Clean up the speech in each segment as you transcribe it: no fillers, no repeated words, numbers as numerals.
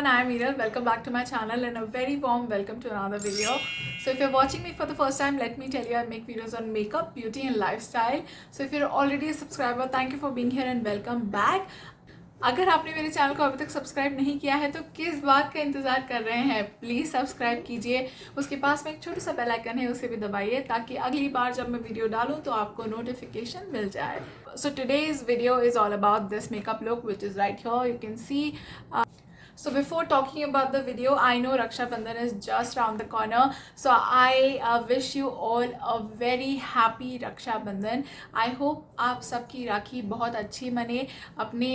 everyone, I am Meeral. Welcome back to my channel and a very warm welcome to another video. So if you're watching me for the first time, let me tell you I make videos on makeup, beauty and lifestyle. So if you're already a subscriber, thank you for being here and welcome back. अगर आपने मेरे channel को अभी तक subscribe नहीं किया है तो किस बात का इंतज़ार कर रहे हैं, प्लीज़ सब्सक्राइब कीजिए। उसके पास में एक छोटा सा बेल आइकन है, उसे भी दबाइए ताकि अगली बार जब मैं वीडियो डालूं तो आपको नोटिफिकेशन मिल जाए। So today's video is all about this makeup look which is right here, you can see. So before talking about the video, I know Raksha Bandhan is just around the corner. So I wish you all a very happy Raksha Bandhan. I hope आप सबकी राखी बहुत अच्छी मने, अपने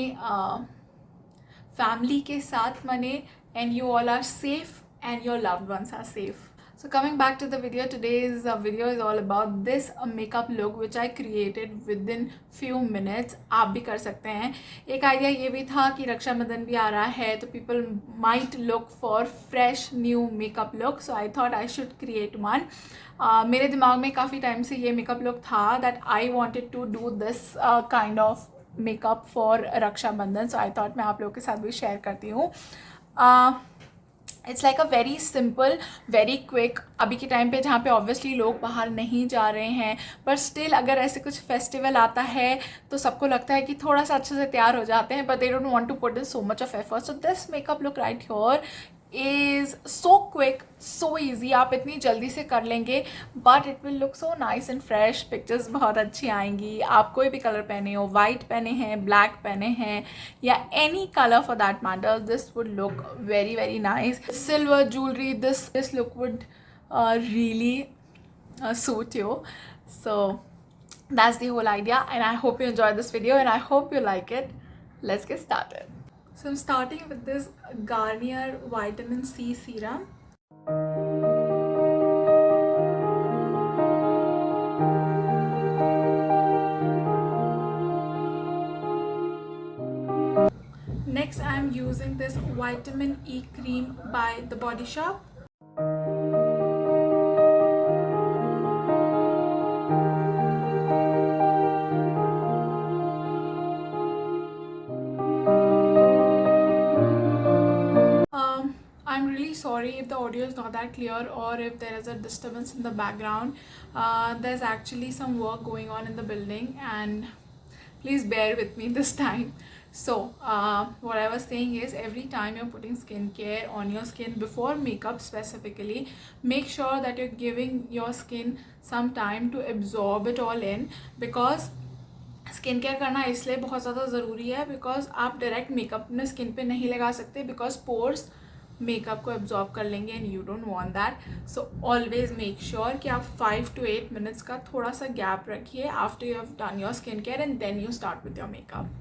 family के साथ मने, and you all are safe and your loved ones are safe. So coming back to the video, today's video is all about this makeup look which I created within few minutes. आप भी कर सकते हैं। एक idea ये भी था कि रक्षाबंधन भी आ रहा है तो people might look for fresh new makeup look, so I thought I should create one. मेरे दिमाग में काफ़ी टाइम से ये मेकअप लुक था that I wanted to do this kind of makeup for Rakshabandhan, so I thought मैं आप लोगों के साथ भी शेयर करती हूँ। It's like a very simple, very quick. अभी के टाइम पे जहाँ पे ऑब्वियसली लोग बाहर नहीं जा रहे हैं, पर स्टिल अगर ऐसे कुछ फेस्टिवल आता है तो सबको लगता है कि थोड़ा सा अच्छे से तैयार हो जाते हैं, but they don't want to put in so much of effort. So this makeup look right here is so quick, so easy, आप इतनी जल्दी से कर लेंगे but it will look so nice and fresh. Pictures बहुत अच्छी आएंगी। आप कोई भी कलर पहने हो, वाइट पहने हैं, ब्लैक पहने हैं या any colour for that matter, this would look very very nice. Silver jewellery, this look would really suit you. So that's the whole idea and I hope you enjoyed this video and I hope you like it. Let's get started. So I'm starting with this Garnier Vitamin C Serum. Next I'm using this Vitamin E Cream by The Body Shop. I'm really sorry if the audio is not that clear or if there is a disturbance in the background. There's actually some work going on in the building and please bear with me this time. So what I was saying is, every time you're putting skincare on your skin before makeup specifically, make sure that you're giving your skin some time to absorb it all in, because skin care करना इसलिए बहुत ज़्यादा ज़रूरी है because आप direct makeup अपने skin पे नहीं लगा सकते, बिकॉज पोर्स मेकअप को एब्जॉर्ब कर लेंगे and you don't want that. So always make sure कि आप 5 to 8 मिनट्स का थोड़ा सा गैप रखिए after you have done your skin care and then you start with your makeup.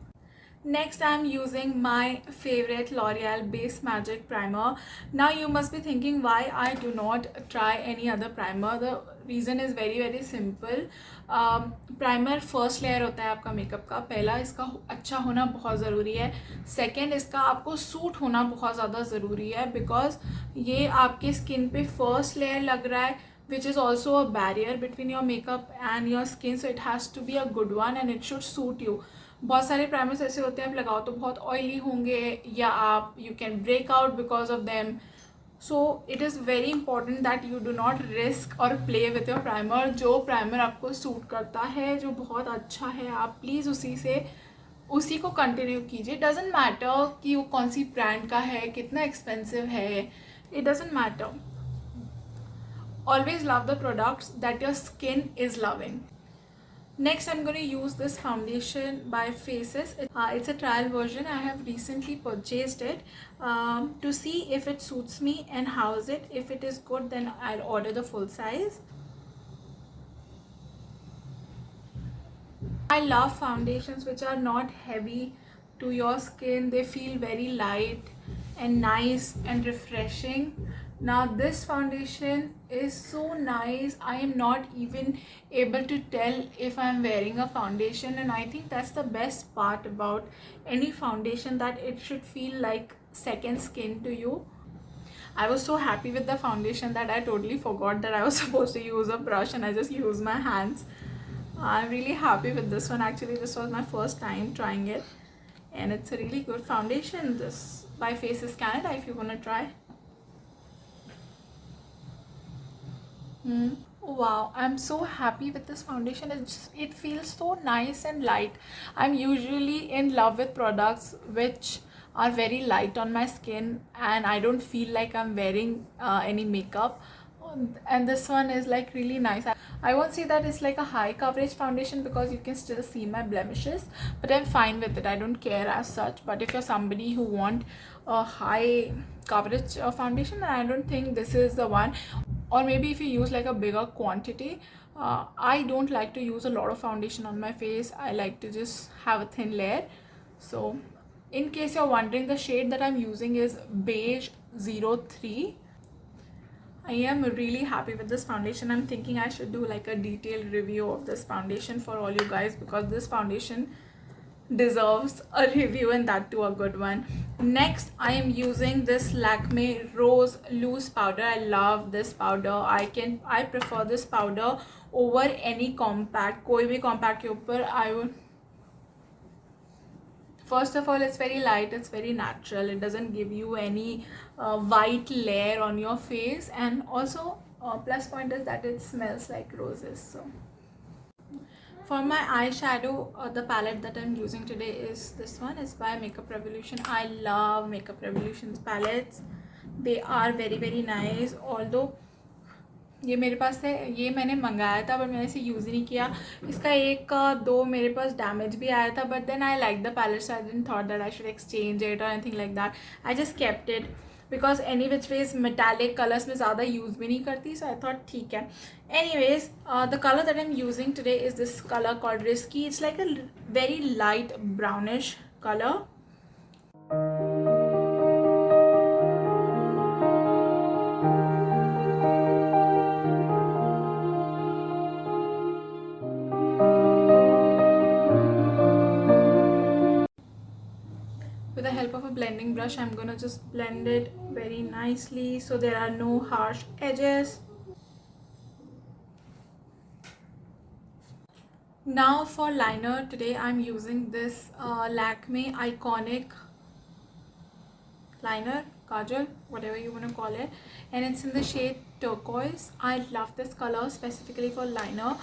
Next, I am using my favorite L'Oreal Base Magic Primer. Now you must be thinking why I do not try any other primer. The reason is very very simple. Primer first layer होता है आपका makeup का. पहला, इसका अच्छा होना बहुत ज़रूरी है. सेकेंड, इसका आपको सूट होना बहुत ज़्यादा ज़रूरी है, बिकॉज ये आपके स्किन पे फर्स्ट लेयर लग रहा है, which is also a barrier between your makeup and your skin, so it has to be a good one and it should suit you. बहुत सारे प्राइमर्स ऐसे होते हैं आप लगाओ तो बहुत ऑयली होंगे या आप you can break out because of them. So it is very important that you do not risk or play with your primer. जो प्राइमर आपको सूट करता है, जो बहुत अच्छा है, आप प्लीज़ उसी को कंटिन्यू कीजिए. डजेंट मैटर कि वो कौन सी ब्रांड का है, कितना एक्सपेंसिव है, it doesn't matter. Always love the products that your skin is loving. Next, I'm going to use this foundation by Faces. It's a trial version. I have recently purchased it to see if it suits me and how is it. If it is good, then I'll order the full size. I love foundations which are not heavy to your skin. They feel very light and nice and refreshing. Now this foundation is so nice, I am not even able to tell if I am wearing a foundation, and I think that's the best part about any foundation, that it should feel like second skin to you. I was so happy with the foundation that I totally forgot that I was supposed to use a brush and I just used my hands. I'm really happy with this one. Actually, this was my first time trying it and it's a really good foundation. This by Faces Canada if you want to try. Wow, I'm so happy with this foundation. It feels so nice and light. I'm usually in love with products which are very light on my skin and I don't feel like I'm wearing any makeup. And this one is like really nice. I won't say that it's like a high coverage foundation because you can still see my blemishes, but I'm fine with it. I don't care as such. But if you're somebody who want a high coverage foundation, I don't think this is the one. Or maybe if you use like a bigger quantity. I don't like to use a lot of foundation on my face. I like to just have a thin layer. So in case you're wondering, the shade that I'm using is beige 03. I am really happy with this foundation. I'm thinking I should do like a detailed review of this foundation for all you guys, because this foundation deserves a review, and that too a good one. Next, I am using this Lakme Rose Loose Powder. I love this powder. I prefer this powder over any compact. कोई भी compact के ऊपर I would. First of all, it's very light, it's very natural, it doesn't give you any white layer on your face, and also plus point is that it smells like roses. So for my eyeshadow, the palette that I'm using today is this one. It's by Makeup Revolution. I love Makeup Revolution's palettes. They are very nice. Although ये मेरे पास है, ये मैंने मंगाया था but मैंने इसे use ही नहीं किया. इसका एक दो मेरे पास डैमेज भी आया था, but then I like the palette, so I didn't thought that I should exchange it or anything like that. I just kept it because any which ways metallic colours में ज़्यादा यूज़ भी नहीं करती, सो I thought ठीक है. Anyways, the colour that I am using today is this colour called risky. It's like a very light brownish colour. With the help of a blending brush, I'm gonna just blend it very nicely so there are no harsh edges. Now for liner, today I'm using this Lakme Iconic liner, kajal, whatever you want to call it, and it's in the shade turquoise. I love this color specifically for liner.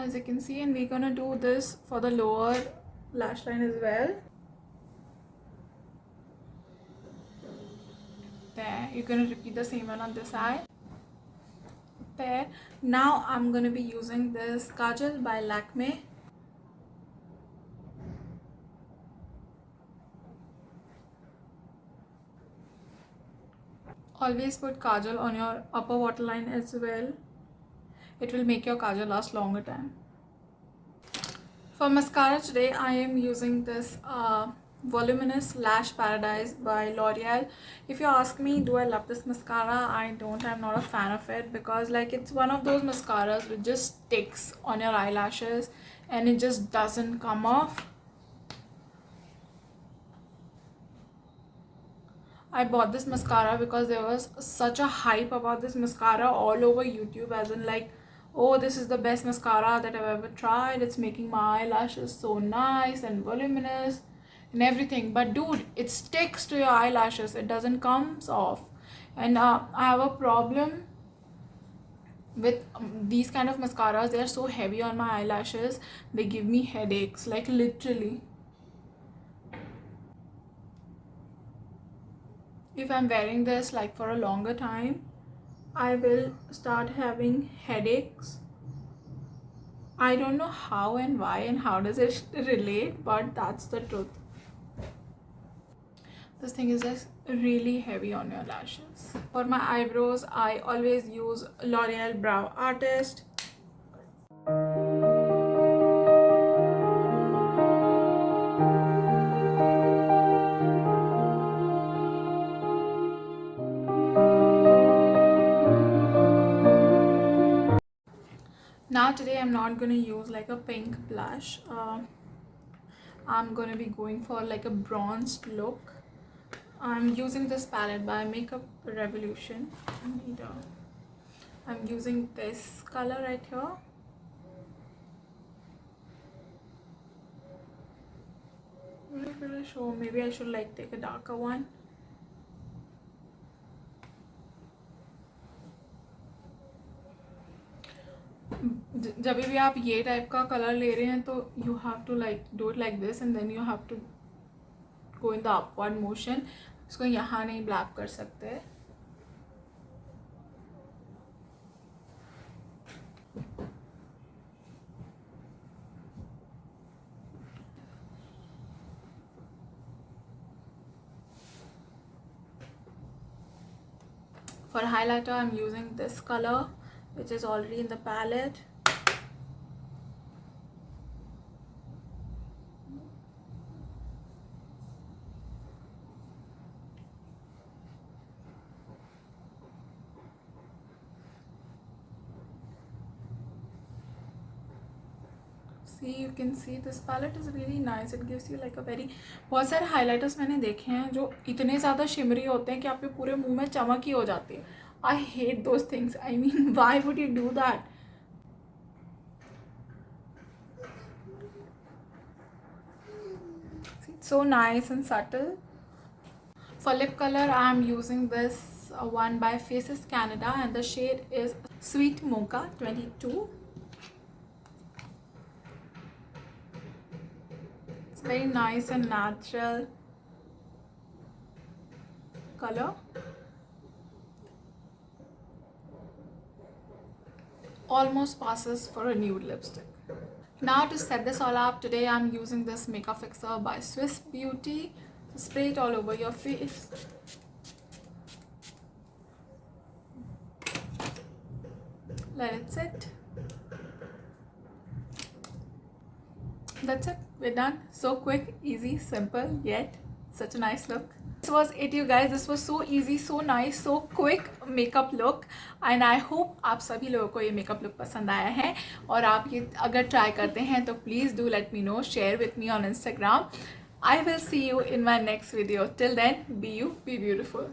As you can see, and we're gonna do this for the lower lash line as well. There, you're gonna repeat the same one on this side. There. Now I'm gonna be using this kajal by Lakme. Always put kajal on your upper waterline as well. It will make your kajal last longer time. For mascara today, I am using this Voluminous Lash Paradise by L'Oreal. If you ask me, do I love this mascara? I don't. I'm not a fan of it because like it's one of those mascaras which just sticks on your eyelashes and it just doesn't come off. I bought this mascara because there was such a hype about this mascara all over YouTube, as in like, oh, this is the best mascara that I've ever tried. It's making my eyelashes so nice and voluminous and everything. But dude, it sticks to your eyelashes. It doesn't come off. And I have a problem with these kind of mascaras. They are so heavy on my eyelashes. They give me headaches, like literally. If I'm wearing this like for a longer time, I will start having headaches. I don't know how and why and how does it relate, but that's the truth. This thing is just really heavy on your lashes. For my eyebrows, I always use L'Oreal Brow Artist. Now today I'm not gonna use like a pink blush. I'm gonna be going for like a bronzed look. I'm using this palette by Makeup Revolution. I'm using this color right here. Really gonna show. Maybe I should like take a darker one. जब भी आप ये type का colour ले रहे हैं तो you have to like do it like this and then you have to go in the upward motion. इसको यहाँ नहीं ब्लैक कर सकते. For highlighter I'm using this color which is already in the palette. See, you can see this palette is really nice. It gives you like a very. बहुत सारे highlighters मैंने देखे हैं जो इतने ज़्यादा शिमरी होते हैं कि आपके पूरे मुंह में चमक ही हो जाती है. I hate those things. I mean, why would you do that? See, it's so nice and subtle. For lip color, I am using this one by Faces Canada and the shade is Sweet Mocha 22. It's very nice and natural color. Almost passes for a nude lipstick. Now to set this all up, today I'm using this makeup fixer by Swiss Beauty. Spray it all over your face. Let it sit. That's it. We're done. So quick, easy, simple, yet such a nice look. This was it, you guys. This was so easy, so nice, so quick makeup look and I hope आप सभी लोगों को ये makeup look पसंद आया है और आप ये अगर try करते हैं तो please do let me know. Share with me on Instagram. I will see you in my next video. Till then, be you, be beautiful.